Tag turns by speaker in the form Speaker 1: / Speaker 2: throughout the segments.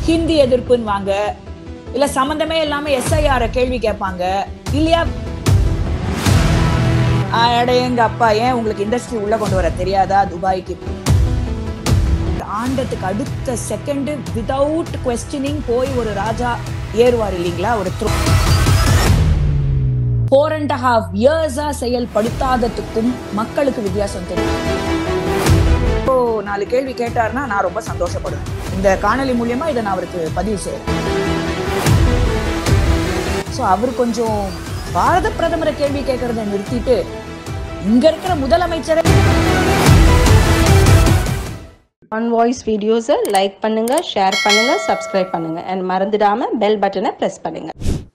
Speaker 1: ஹிந்தி எதிர்ப்புன்னு வாங்க, இல்ல சம்பந்தமே இல்லாம SIR கேள்வி கேட்பாங்க இல்லையா? எங்க அப்பா ஏன் உங்களுக்கு இண்டஸ்ட்ரி உள்ள கொண்டு வர தெரியாதா? துபாய்க்கு ஆண்டத்துக்கு அடுத்த செகண்ட் விதவுட் குவெஸ்டினிங் போய் ஒரு ராஜா ஏறுவார் இல்லீங்களா? ஒரு 4.5 years செயல்படுத்தாததுக்கும் மக்களுக்கு வித்தியாசம் தெரியும். 4 கேள்வி கேட்டாருன்னா நான் ரொம்ப சந்தோஷப்படுவேன். இந்த காணொலி மூலியமா இதை நான் அவருக்கு பதிவு செய்யறேன். சோ அவர் கொஞ்சம் பாரத பிரதமரை கேள்வி கேட்கறத நிறுத்திட்டு இங்க இருக்கிற முதலமைச்சரை
Speaker 2: ஒன் வாய்ஸ் வீடியோஸை லைக் பண்ணுங்க, ஷேர் பண்ணுங்க, சப்ஸ்கிரைப் பண்ணுங்க and மறந்துடாம பெல் பட்டனை பிரஸ் பண்ணுங்க.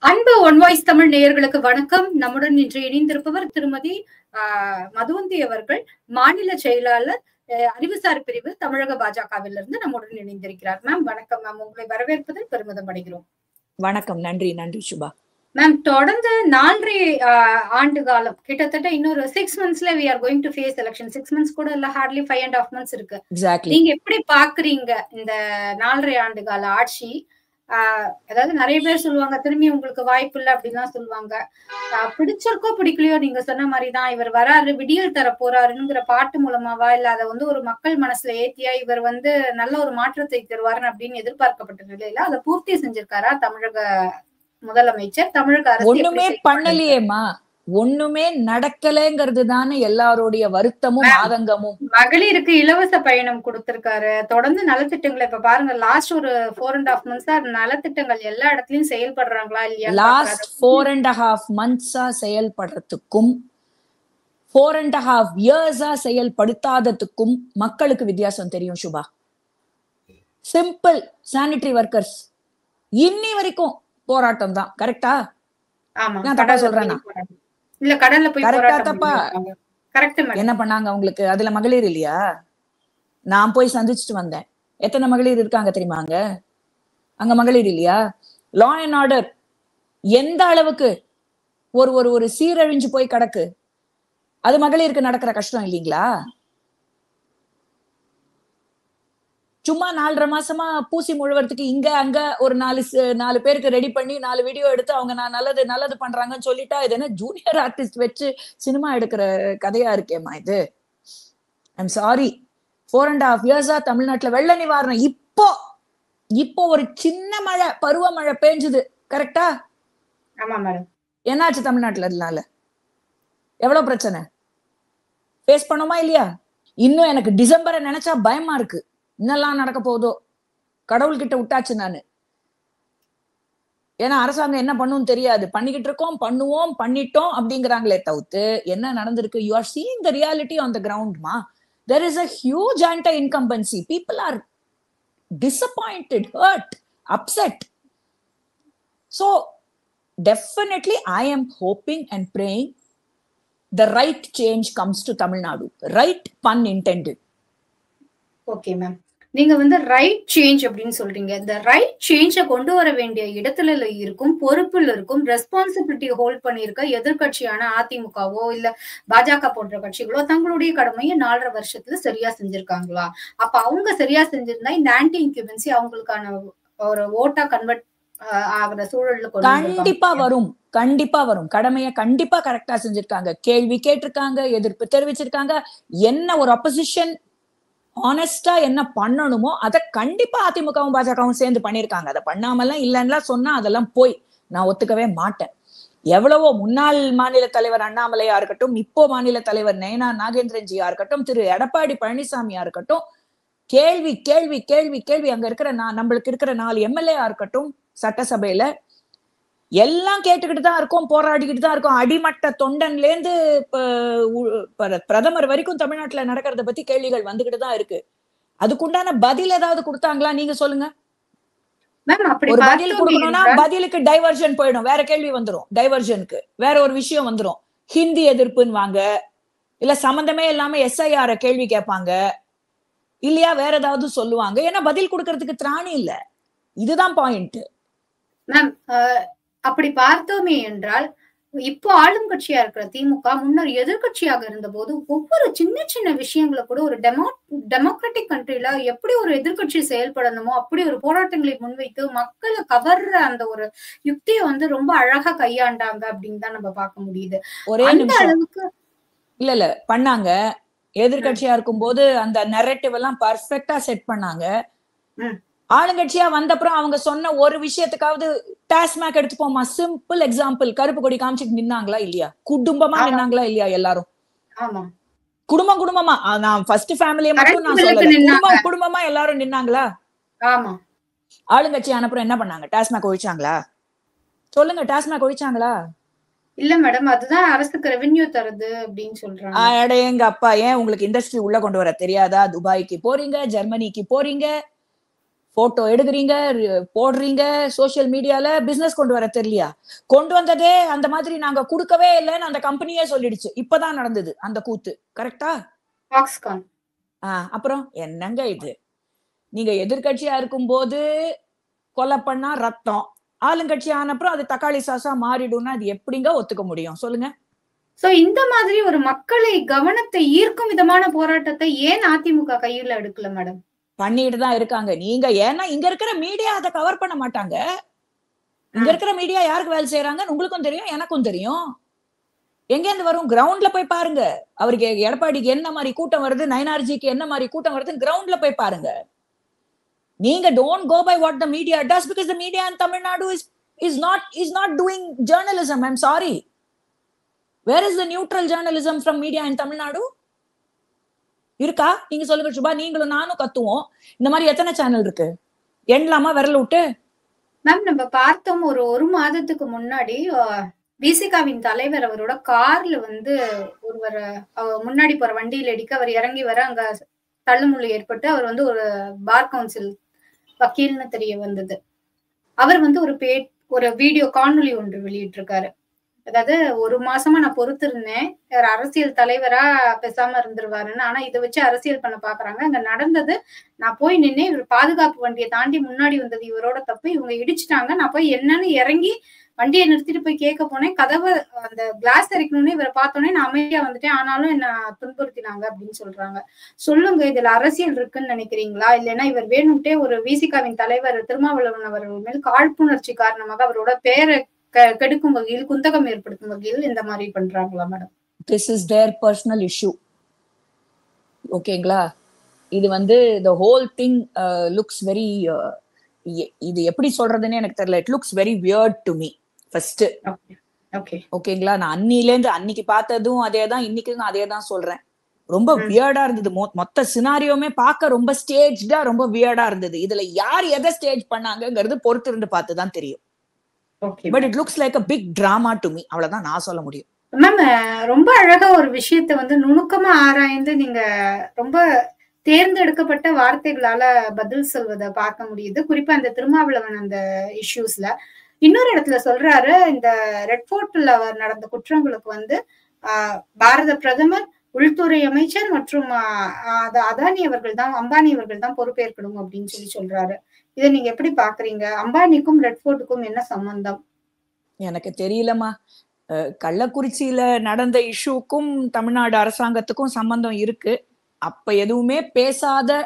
Speaker 3: அன்பு ஒன் வாய்ஸ் தமிழ் நேயர்களுக்கு வணக்கம். நம்முடன் இன்று இணைந்திருப்பவர் திருமதி மதுவந்தி அவர்கள், மாநில செயலாளர் அறிவுசார் பிரிவு தமிழக பாஜகவிலிருந்து நம்முடன் இணைந்திருக்கிறார். மேம் வணக்கம் மேம், உங்களை வரவேற்பதில் பெருமிதம் அடைகிறோம்.
Speaker 1: வணக்கம். நன்றி நன்றி சுபா.
Speaker 3: மேம், தொடர்ந்து 4.5 ஆண்டு காலம், கிட்டத்தட்ட இன்னொரு 6 monthsல we are going to face election. 6 months கூட இல்ல, hardly 5.5 months இருக்கு. நீங்க எப்படி பாக்குறீங்க இந்த 4.5 ஆண்டு கால ஆட்சி? அதாவது நிறைய பேர் சொல்லுவாங்க திரும்பி உங்களுக்கு வாய்ப்பு இல்லை அப்படின்லாம் சொல்லுவாங்க. பிடிச்சிருக்கோ பிடிக்கலையோ நீங்க சொன்ன மாதிரிதான் இவர் வராரு, விடியல் தர போறாருங்கிற பாட்டு மூலமாவா இல்ல அதை ஒரு மக்கள் மனசுல ஏத்தியா இவர் நல்ல ஒரு மாற்றத்தை தருவாருன்னு அப்படின்னு எதிர்பார்க்கப்பட்ட நிலையில அதை பூர்த்தி செஞ்சிருக்காரா தமிழக முதலமைச்சர்? தமிழக அரசு
Speaker 1: ஒண்ணுமே பண்ணலையேமா, ஒண்ணுமே நடக்கலைங்கிறது தானே எல்லாருடைய வருத்தமும் ஆதங்கமும்.
Speaker 3: மகளிருக்கு இலவச பயணம் கொடுத்திருக்காரு, தொடர்ந்து நலத்திட்டங்களை இப்ப பாருங்க, லாஸ்ட் ஒரு 4.5 months நலத்திட்டங்கள் எல்லா இடத்துலயும் செயல்படுறாங்களா இல்லையா?
Speaker 1: லாஸ்ட் 4.5 months செயல்படுறதுக்கும் 4.5 years செயல்படுத்தாததுக்கும் மக்களுக்கு வித்தியாசம் தெரியும் சுபா. சிம்பிள். சானிட்டரி ஒர்க்கர்ஸ் இன்னி வரைக்கும் போராட்டம் தான். கரெக்டா? நான் தப்பா சொல்றேன்னா?
Speaker 3: இல்ல, கடல்ல போய்
Speaker 1: கரெக்டா தப்பா? என்ன பண்ணாங்க உங்களுக்கு? அதுல மகளிர் இல்லையா? நான் போய் சந்திச்சுட்டு வந்தேன். எத்தனை மகளிர் இருக்காங்க தெரியுமாங்க அங்க? மகளிர் இல்லையா? லா அண்ட் ஆர்டர் எந்த அளவுக்கு ஒரு சீரழிஞ்சு போய் கிடக்கு. அது மகளிருக்கு நடக்கிற கஷ்டம் இல்லீங்களா? சும்மா 4.5 மாசமா பூசி முழுவதுக்கு இங்க அங்க ஒரு 4 பேருக்கு ரெடி பண்ணி 4 வீடியோ எடுத்து அவங்க நான் நல்லது பண்றாங்கன்னு சொல்லிட்டா இது என்ன ஜூனியர் ஆர்டிஸ்ட் வச்சு சினிமா எடுக்கிற கதையா இருக்கேம்மா இது? I'm sorry. 4.5 years தமிழ்நாட்டுல வெள்ள நிவாரணம் இப்போ ஒரு சின்ன மழை, பருவமழை பெஞ்சுது. கரெக்டா? என்னாச்சு தமிழ்நாட்டுல? அதனால எவ்வளவு பிரச்சனை ஃபேஸ் பண்ணோமா இல்லையா? இன்னும் எனக்கு டிசம்பரை நினைச்சா பயமா இருக்கு. என்னெல்லாம் நடக்க போதோ கடவுள்கிட்ட விட்டாச்சு நானு. ஏன்னா அரசாங்கம் என்ன பண்ணும் தெரியாது. பண்ணிக்கிட்டு இருக்கோம், பண்ணுவோம், பண்ணிட்டோம் அப்படிங்கிறாங்களே தவிர்த்து என்ன நடந்திருக்கு? You are seeing the reality on the கிரவுண்ட்மா. There is a huge anti incumbency. People are disappointed, hurt, upset. So definitely I am hoping and praying the right change comes to Tamil Nadu. Right, pun intended.
Speaker 3: Okay ma'am, நீங்க right change அப்படின்னு சொல்றீங்க. இந்த right சேஞ்ச கொண்டு வர வேண்டிய இடத்துல இருக்கும், பொறுப்புல இருக்கும், ரெஸ்பான்சிபிலிட்டி ஹோல்ட் பண்ணிருக்க எதிர்கட்சியான அதிமுகவோ இல்ல பாஜக போன்ற கட்சிகளோ தங்களுடைய கடமையை 4.5 வருஷத்துல சரியா செஞ்சிருக்காங்களா? அப்ப அவங்க சரியா செஞ்சிருந்தா இந்த ஆன்டி இன்குபன்சி அவங்களுக்கான ஒரு ஓட்டா கன்வெர்ட் ஆகிற சூழல்ல
Speaker 1: கண்டிப்பா வரும். கடமையை கண்டிப்பா கரெக்டா செஞ்சிருக்காங்க. கேள்வி கேட்டிருக்காங்க, எதிர்ப்பு தெரிவிச்சிருக்காங்க. என்ன ஒரு அப்போசிஷன் ஆனஸ்டா என்ன பண்ணணுமோ அதை கண்டிப்பா அதிமுகவும் பாஜகவும் சேர்ந்து பண்ணிருக்காங்க. அதை பண்ணாமலாம் இல்லைன்னா சொன்னா அதெல்லாம் போய் நான் ஒத்துக்கவே மாட்டேன். எவ்வளவோ முன்னாள் மாநில தலைவர் அண்ணாமலையா இருக்கட்டும், இப்போ மாநில தலைவர் நயனா நாகேந்திரன்ஜியா இருக்கட்டும், திரு எடப்பாடி பழனிசாமியா இருக்கட்டும், கேள்வி கேள்வி கேள்வி கேள்வி அங்க இருக்கிற நம்மளுக்கு இருக்கிற 4 MLA இருக்கட்டும் சட்டசபையில எல்லாம் கேட்டுக்கிட்டு தான் இருக்கோம், போராடிக்கிட்டு தான் இருக்கோம். அடிமட்ட தொண்டன்ல இருந்து பிரதமர் வரைக்கும் தமிழ்நாட்டுல நடக்கிறத பத்தி கேள்விகள் வந்துகிட்டு தான் இருக்கு. அதுக்குண்டான பதில் ஏதாவது கொடுத்தாங்களா? நீங்க சொல்லுங்க. ஒரு பதில் கொடுக்கணும்னா பதிலுக்கு டைவர்ஷன் போயிடும், வேற கேள்வி வந்துடும். டைவர்ஷனுக்கு வேற ஒரு விஷயம் வந்துடும். ஹிந்தி எதிர்ப்புன்னு வாங்க, இல்ல சம்பந்தமே இல்லாம SIR கேள்வி கேட்பாங்க இல்லையா? வேற ஏதாவது சொல்லுவாங்க. ஏன்னா பதில் கொடுக்கறதுக்கு திராணி இல்ல. இதுதான் பாயிண்ட்.
Speaker 3: மேம், அப்படி பார்த்தோமே என்றால் இப்போ ஆளும் கட்சியா இருக்கிற திமுக முன்னர் எதிர்கட்சியாக இருந்த போது ஒவ்வொரு சின்ன சின்ன விஷயங்களை கூட ஒரு டெமோக்ராட்டிக் கண்ட்ரில எப்படி ஒரு எதிர்கட்சி செயல்படணுமோ அப்படி ஒரு போராட்டங்களை முன்வைத்து மக்களை கவர்ற அந்த ஒரு யுக்தியை வந்து ரொம்ப அழகா கையாண்டாங்க அப்படின்னு தான் நம்ம பார்க்க முடியுது. அந்த அளவுக்கு
Speaker 1: இல்ல பண்ணாங்க. எதிர்கட்சியா இருக்கும் போது அந்த நரேட்டிவ் எல்லாம் பர்ஃபெக்டா செட் பண்ணாங்க. ஆளுங்கட்சியா வந்தப்புறம் அவங்க சொன்ன ஒரு விஷயத்துக்காவது டாஸ்மாக் எடுத்துப்போமா, சிம்பிள் எக்ஸாம்பிள், கருப்பு கொடி காமிச்சிட்டு நின்னாங்களா இல்லையா? குடும்பமா நின்னாங்களா இல்லையா? எல்லாரும் குடும்பமா, நான் ஃபர்ஸ்ட் ஃபேமிலியை மட்டும் நான் சொல்லல, குடும்பமா எல்லாரும் நின்னாங்களா? ஆளுங்கட்சி அனுப்புறம் என்ன பண்ணாங்க? டாஸ்மாக் ஒழிச்சாங்களா? சொல்லுங்க, டாஸ்மாக் ஒழிச்சாங்களா?
Speaker 3: இல்ல மேடம், அதுதான் அரசுக்கு ரெவென்யூ தருது அப்படின்னு சொல்றாங்க.
Speaker 1: அடேங்க அப்பா, ஏன் உங்களுக்கு இண்டஸ்ட்ரி உள்ள கொண்டு வர தெரியாதா? துபாய்க்கு போறீங்க, ஜெர்மனிக்கு போறீங்க, போட்டோ எடுக்கிறீங்க, போடுறீங்க சோசியல் மீடியால, பிசினஸ் கொண்டு வர தெரியலையா? கொண்டு வந்ததே அந்த மாதிரி நாங்க கொடுக்கவே இல்லைன்னு அந்த கம்பெனியே சொல்லிடுச்சு. இப்பதான் நடந்தது அந்த கூத்து. கரெக்டா? அப்புறம் என்னங்க இது? நீங்க எதிர்கட்சியா இருக்கும் போது கொலை பண்ணா ரத்தம், ஆளுங்கட்சி ஆனப்புறம் அது தக்காளி சாசா மாறிடும்னா அது எப்படிங்க ஒத்துக்க முடியும் சொல்லுங்க?
Speaker 3: சோ இந்த மாதிரி ஒரு மக்களை கவனத்தை ஈர்க்கும் விதமான போராட்டத்தை ஏன் அதிமுக கையில எடுக்கல மேடம்?
Speaker 1: பண்ணிட்டு தான் இருக்காங்க. நீங்க ஏன்னா இங்க இருக்கிற மீடியா அதை கவர் பண்ண மாட்டாங்க. இங்க இருக்கிற மீடியா யாருக்கு வேலை செய்யறாங்கன்னு உங்களுக்கும் தெரியும், எனக்கும் தெரியும். எங்க இருந்து வரும்? கிரவுண்ட்ல போய் பாருங்க. அவருக்கு எடப்பாடிக்கு என்ன மாதிரி கூட்டம் வருது, நயனார்ஜிக்கு என்ன மாதிரி கூட்டம் வருதுன்னு கிரவுண்ட்ல போய் பாருங்க. நீங்க don't go by what the media does, because the media in Tamil Nadu is not doing journalism. I'm sorry. Where is the neutral journalism from media in Tamil Nadu? இருக்கா? நீங்க சொல்லுங்க சுபா. நீங்களும் நானும் கத்துவோம். இந்த மாதிரி எத்தனை சேனல் இருக்கு? எண்ணலாமா விரல் விட்டு?
Speaker 3: மேம், நம்ம பார்த்தோம் ஒரு மாதத்துக்கு முன்னாடி விசிகாவின் தலைவர் அவரோட கார்ல வந்து ஒருவர் முன்னாடி போற வண்டியில இடிக்க அவர் இறங்கி வர அங்க தள்ளுமுள்ளு ஏற்பட்டு அவர் வந்து ஒரு பார் கவுன்சில் வக்கீல்னு தெரிய வந்தது. அவர் வந்து ஒரு வீடியோ காணொலி ஒன்று வெளியிட்டிருக்காரு. அதாவது, ஒரு மாசமா நான் பொறுத்து இருந்தேன், அரசியல் தலைவரா பேசாம இருந்துருவாருன்னு. ஆனா இதை வச்சு அரசியல் பண்ண பாக்குறாங்க. அங்க நடந்தது, நான் போய் நின்னே, இவர் பாதுகாப்பு வண்டியை தாண்டி முன்னாடி வந்தது இவரோட தப்பு, இவங்க இடிச்சுட்டாங்க, நான் போய் என்னன்னு இறங்கி வண்டியை நிறுத்திட்டு போய் கேட்க போனேன். கதவை அந்த கிளாஸ் திறக்கணும்னு இவரை பார்த்தோன்னே நான் அமைதியா வந்துட்டேன், ஆனாலும் என்ன துன்புறுத்தினாங்க அப்படின்னு சொல்றாங்க. சொல்லுங்க, இதுல அரசியல் இருக்குன்னு நினைக்கிறீங்களா? இல்லைன்னா இவர் வேணும்ட்டே ஒரு விசிகாவின் தலைவர் திருமாவளவன் அவர்கள் மேல் காழ்ப்புணர்ச்சி காரணமாக அவரோட பேரை கெடுக்கும் வகையில், குந்தகம் ஏற்படுத்தும் வகையில் இந்த மாதிரி பண்றாங்களா madam?
Speaker 1: This is their personal issue. ஓகேங்களா? இது வந்து the whole thing looks very இது எப்படி சொல்றதுன்னு எனக்கு தெரியல. It looks very weird to me first. ஓகேங்களா? நான் அன்னைக்கு பார்த்ததும் அதேதான், இன்னைக்கு அதேதான் சொல்றேன். ரொம்ப வியர்டா இருந்தது. மொத்த சினாரியோமே பார்க்க ரொம்ப ஸ்டேஜ்டா, ரொம்ப வியர்டா இருந்தது. இதுல யார் எதை ஸ்டேஜ் பண்ணாங்கிறது பொறுத்து இருந்து பார்த்துதான் தெரியும். But it looks like a big drama to me. அவ்வளவுதான் நான் சொல்ல முடியும்.
Speaker 3: மேம், ரொம்ப அழகா ஒரு விஷயத்தை வந்து நுணுக்கமா ஆராய்ந்து நீங்க ரொம்ப தேர்ந்தெடுக்கப்பட்ட வார்த்தைகளால பதில் சொல்வதை பார்க்க முடியுது. குறிப்பா இந்த திருமாவளவன் அந்த இஷ்யூஸ்ல இன்னொரு இடத்துல சொல்றாரு, இந்த ரெட் ஃபோர்ட்ல நடந்த குற்றங்களுக்கு வந்து பாரத பிரதமர், உள்துறை அமைச்சர் மற்றும் அதானி அவர்கள் தான், அம்பானி அவர்கள் தான் பொறுப்பேற்கணும் அப்படின்னு சொல்றாரு. இதை நீங்க எப்படி பாக்குறீங்க? அம்பானிக்கும் ரெட் ஃபோர்ட்டுக்கும் என்ன சம்பந்தம்?
Speaker 1: எனக்கு தெரியலமா. கள்ளக்குறிச்சியில நடந்த இஷ்யூக்கும் தமிழ்நாடு அரசாங்கத்துக்கும் சம்பந்தம் இருக்கு. அப்ப எதுவுமே பேசாத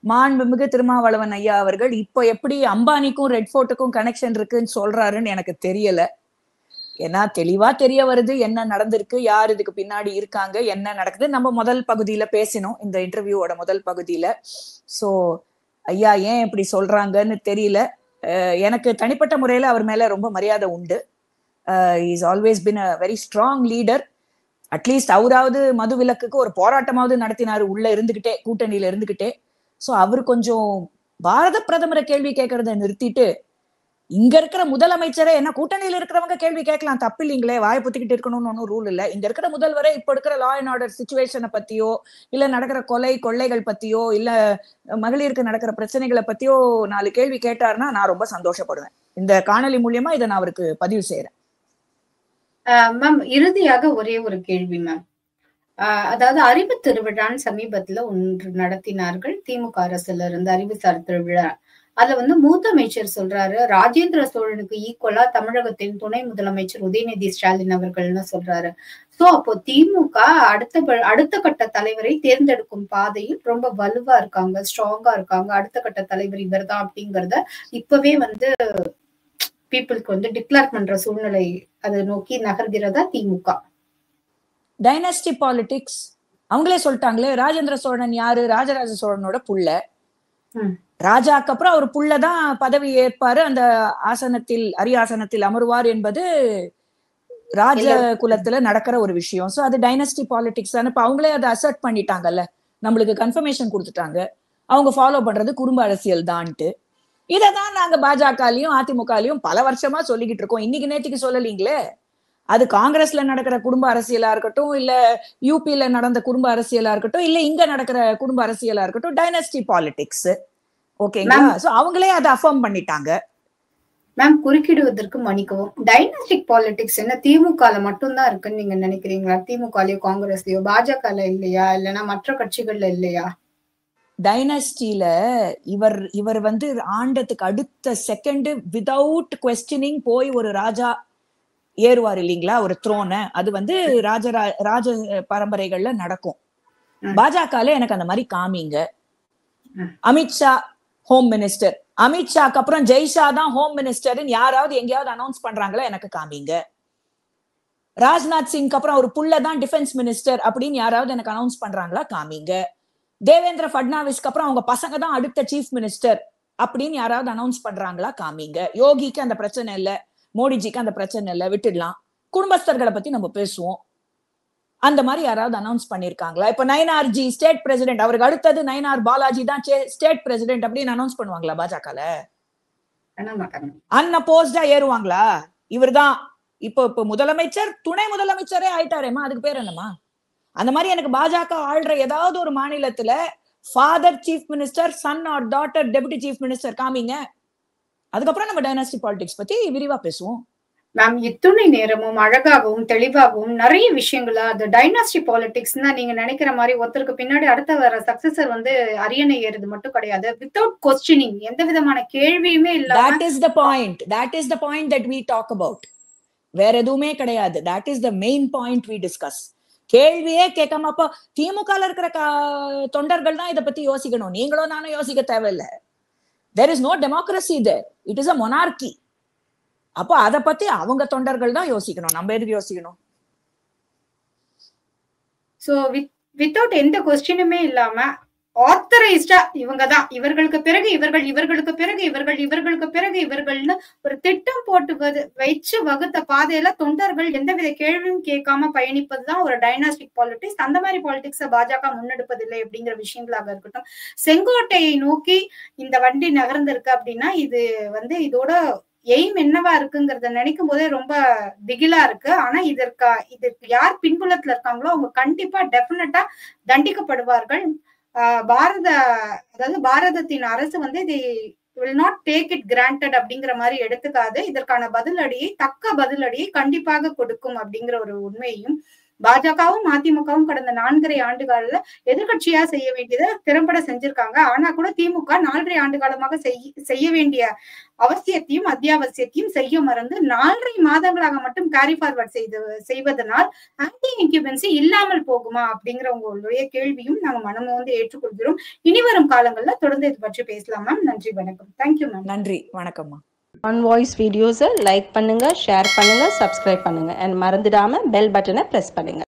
Speaker 1: மாண்புமிகு திருமாவளவன் ஐயா அவர்கள் இப்ப எப்படி அம்பானிக்கும் ரெட் ஃபோர்ட்டுக்கும் கனெக்ஷன் இருக்குன்னு சொல்றாருன்னு எனக்கு தெரியல. ஏன்னா தெளிவா தெரிய வருது என்ன நடந்திருக்கு, யார் இதுக்கு பின்னாடி இருக்காங்க, என்ன நடக்குது. நம்ம முதல் பகுதியில பேசினோம், இந்த இன்டர்வியூவோட முதல் பகுதியில. சோ ஐயா ஏன் இப்படி சொல்றாங்கன்னு தெரியல. எனக்கு தனிப்பட்ட முறையில அவர் மேல ரொம்ப மரியாதை உண்டு. Is always been a very strong leader. At least அவராவது மது விலக்குக்கு ஒரு போராட்டமாவது நடத்தினாரு உள்ள இருந்துகிட்டே, கூட்டணியில இருந்துகிட்டே. சோ அவரு கொஞ்சம் பாரத பிரதமரை கேள்வி கேட்கறத நிறுத்திட்டு, இங்க இருக்கிற முதலமைச்சரை, என்ன கூட்டணியில இருக்கிறவங்க கேள்வி கேட்கலாம், தப்பு இல்லைங்களே, வாயை புத்திக்கிட்டு இருக்கணும்னு ஒன்னும் ரூல் இல்ல. இங்க இருக்கிற முதல்வரை இப்ப இருக்கிற லா அண்ட் ஆர்டர் சிச்சுவேஷனை பத்தியோ, இல்ல நடக்கிற கொள்ளைகள் பத்தியோ, இல்ல மகளிருக்கு நடக்கிற பிரச்சனைகளை பத்தியோ 4 கேள்வி கேட்டாருன்னா நான் ரொம்ப சந்தோஷப்படுவேன். இந்த காணொலி மூலியமா இதை நான் அவருக்கு பதிவு செய்யறேன்.
Speaker 3: மேம், இறுதியாக ஒரே ஒரு கேள்வி மேம். அதாவது அறிவு திருவிழான்னு சமீபத்துல ஒன்று நடத்தினார்கள் திமுக அரசுல இருந்து, அறிவுசார் திருவிழா. அதுல வந்து மூத்த அமைச்சர் சொல்றாரு, ராஜேந்திர சோழனுக்கு ஈக்குவலா தமிழகத்தின் துணை முதலமைச்சர் உதயநிதி ஸ்டாலின் அவர்கள்னு சொல்றாரு. சோ அப்போ திமுக அடுத்த கட்ட தலைவரை தேர்ந்தெடுக்கும் பாதையில் ரொம்ப வலுவா இருக்காங்க, ஸ்ட்ராங்கா இருக்காங்க. அடுத்த கட்ட தலைவர் இவர்தான் அப்படிங்கறத இப்பவே வந்து பீப்புளுக்கு வந்து டிக்ளேர் பண்ற சூழ்நிலை அதை நோக்கி நகர்கிறதா திமுக?
Speaker 1: டைனஸ்டி பாலிடிக்ஸ் அவங்களே சொல்லிட்டாங்களே. ராஜேந்திர சோழன் யாரு? ராஜராஜ சோழனோட புள்ள. ராஜாக்கு அப்புறம் அவர் புள்ளதான் பதவி ஏற்பாரு, அந்த ஆசனத்தில் அரியாசனத்தில் அமருவார் என்பது ராஜ குலத்துல நடக்கிற ஒரு விஷயம். சோ அது டைனஸ்டி பாலிடிக்ஸ் தானே. இப்ப அவங்களே அதை அசர்ட் பண்ணிட்டாங்கல்ல, நம்மளுக்கு கன்ஃபர்மேஷன் கொடுத்துட்டாங்க. அவங்க ஃபாலோ பண்றது குடும்ப அரசியல் தான்ட்டு. இததான் நாங்க பாஜகலையும் அதிமுகலையும் பல வருஷமா சொல்லிக்கிட்டு இருக்கோம். இன்னைக்கு நேற்றுக்கு சொல்லலீங்களே. அது காங்கிரஸ்ல நடக்கிற குடும்ப அரசியலா இருக்கட்டும், இல்ல யூபில நடந்த குடும்ப அரசியலா இருக்கட்டும், இல்ல இங்க நடக்கிற குடும்ப அரசியலா இருக்கட்டும், டைனஸ்டி பாலிடிக்ஸ். ஓகேங்களா? சோ அவங்களே அதை அஃபர்ம் பண்ணிட்டாங்க.
Speaker 3: மேம், குறுக்கிடுவதற்கு மன்னிக்கவும், டைனாஸ்டிக் பாலிடிக்ஸ் என்ன திமுகல மட்டும்தான் இருக்குன்னு நீங்க நினைக்கிறீங்களா? திமுகலயோ காங்கிரஸ்லயோ பாஜகல இல்லையா? இல்லைன்னா மற்ற கட்சிகள்ல இல்லையா?
Speaker 1: டைனஸ்டில இவர் வந்து ஆண்டத்துக்கு அடுத்த செகண்ட் விதவுட் குவெஸ்டினிங் போய் ஒரு ராஜா ஏறுவார் இல்லீங்களா, ஒரு த்ரோனை. அது வந்து ராஜ பரம்பரைகள்ல நடக்கும். பாஜகல எனக்கு அந்த மாதிரி காமிங்க. அமித்ஷா ஹோம் மினிஸ்டர், அமித்ஷாக்கு அப்புறம் ஜெய்ஷா தான் ஹோம் மினிஸ்டர் யாராவது எங்கேயாவது அனௌன்ஸ் பண்றாங்களா? எனக்கு காமிங்க. ராஜ்நாத் சிங்க்கு அப்புறம் ஒரு புள்ளதான் டிஃபென்ஸ் மினிஸ்டர் அப்படின்னு யாராவது எனக்கு அனௌன்ஸ் பண்றாங்களா? காமிங்க. தேவேந்திர பட்னாவிஸ்க்கு அப்புறம் அவங்க பசங்க தான் அடுத்த சீஃப் மினிஸ்டர் அப்படின்னு யாராவது அனௌன்ஸ் பண்றாங்களா? காமிங்க. யோகிக்கு அந்த பிரச்சனை இல்ல, மோடிஜிக்கு அந்த பிரச்சனை இல்ல, விட்டுடலாம். குடும்பஸ்தர்களை பத்தி நம்ம பேசுவோம். அந்த மாதிரி யாராவது அனௌன்ஸ் பண்ணிருக்காங்களா? இப்ப நயனார்ஜி ஸ்டேட் பிரசிடென்ட், அவருக்கு அடுத்தது நயனார் பாலாஜி தான் ஸ்டேட் பிரசிடென்ட் அப்படின்னு அனௌன்ஸ் பண்ணுவாங்களா பாஜகல? அன்அப்போஸ்டா ஏறுவாங்களா? இவர்தான் இப்ப முதலமைச்சர், துணை முதலமைச்சரே ஆயிட்டாரேமா, அதுக்கு பேர் என்னமா? அந்த மாதிரி எனக்கு பாஜக ஆள்ற ஏதாவது ஒரு மாநிலத்துல father chief minister, son or daughter deputy chief minister காமிங்க. அதுக்கப்புறம் நம்ம டைனாஸ்டி பாலிடிக்ஸ் பத்தி விரிவா பேசுவோம்.
Speaker 3: மேம், இத்துணை நேரமும் அழகாகவும் தெளிவாகவும் நிறைய விஷயங்களா அது டைனாஸ்டி பாலிடிக்ஸ்னா நீங்க நினைக்கிற மாதிரி ஒருத்தருக்கு பின்னாடி அடுத்த வர சக்சஸர் வந்து அரியணை ஏறுது மட்டும் கிடையாது. வித்தவுட் கொஸ்டினிங், எந்த விதமான கேள்வியுமே இல்லாம.
Speaker 1: That is the point. That is the point that we talk about. வேற எதுவுமே கிடையாது. That is the main point we discuss. கேள்வியே கேட்காம அப்ப திமுகல இருக்கிற தொண்டர்கள் தான் இதை பத்தி யோசிக்கணும். நீங்களும் நானும் யோசிக்க தேவையில்லை. There is no democracy there. It is a monarchy. அப்போ அதை பத்தி அவங்க தொண்டர்கள் தான் யோசிக்கணும். நம்ம எதுக்கு யோசிக்கணும்?
Speaker 3: சோ வித்தவுட் எந்த கொஸ்டினுமே இல்லாம ஆத்தரைஸ்டா இவங்கதான், இவர்களுக்கு பிறகு இவர்கள், இவர்களுக்கு பிறகு இவர்கள், இவர்களுக்கு பிறகு இவர்கள்னு ஒரு திட்டம் போட்டு வச்சு வகுத்த பாதையில தொண்டர்கள் எந்தவித கேள்வியும் கேட்காம பயணிப்பதுதான் ஒரு டைனாஸ்டிக் பாலிடிக்ஸ். அந்த மாதிரி பாலிடிக்ஸ பாஜக முன்னெடுப்பதில்லை அப்படிங்கிற விஷயங்களாக இருக்கட்டும். செங்கோட்டையை நோக்கி இந்த வண்டி நகர்ந்திருக்கு அப்படின்னா இது வந்து இதோட எய்ம் என்னவா இருக்குங்கிறத நினைக்கும் போதே ரொம்ப திகிலா இருக்கு. ஆனா இதற்கு யார் பின்புலத்துல இருக்காங்களோ அவங்க கண்டிப்பா டெஃபினட்டா தண்டிக்கப்படுவார்கள். அதாவது பாரதத்தின் அரசு வந்து இதை will not take it granted அப்படிங்கிற மாதிரி எடுத்துக்காது. இதற்கான தக்க பதிலடியை கண்டிப்பாக கொடுக்கும் அப்படிங்கிற ஒரு உண்மையையும் பாஜகவும் அதிமுகவும் கடந்த 4.5 ஆண்டுகால எதிர்கட்சியா செய்ய வேண்டியதை திறம்பட செஞ்சிருக்காங்க. ஆனா கூட திமுக 4.5 ஆண்டு காலமாக செய்ய வேண்டிய அவசியத்தையும் அத்தியாவசியத்தையும் செய்ய மறந்து 4.5 மாதங்களாக மட்டும் கேரி ஃபார்வர்ட் செய்வதனால் ஆன்டி இன்கியூபன்சி இல்லாமல் போகுமா அப்படிங்கிற உங்களுடைய கேள்வியும் நாங்க மனமு வந்து ஏற்றுக்கொள்கிறோம். இனி வரும் காலங்கள்ல தொடர்ந்து இது பற்றி பேசலாம் மேம். நன்றி, வணக்கம். Thank you ma'am.
Speaker 1: நன்றி, வணக்கம்மா.
Speaker 2: ஆன் வாய்ஸ் வீடியோஸை லைக் பண்ணுங்க, ஷேர் பண்ணுங்க, சப்ஸ்கிரைப் பண்ணுங்க அண்ட் மறந்துடாம பெல் பட்டனை பிரஸ் பண்ணுங்க.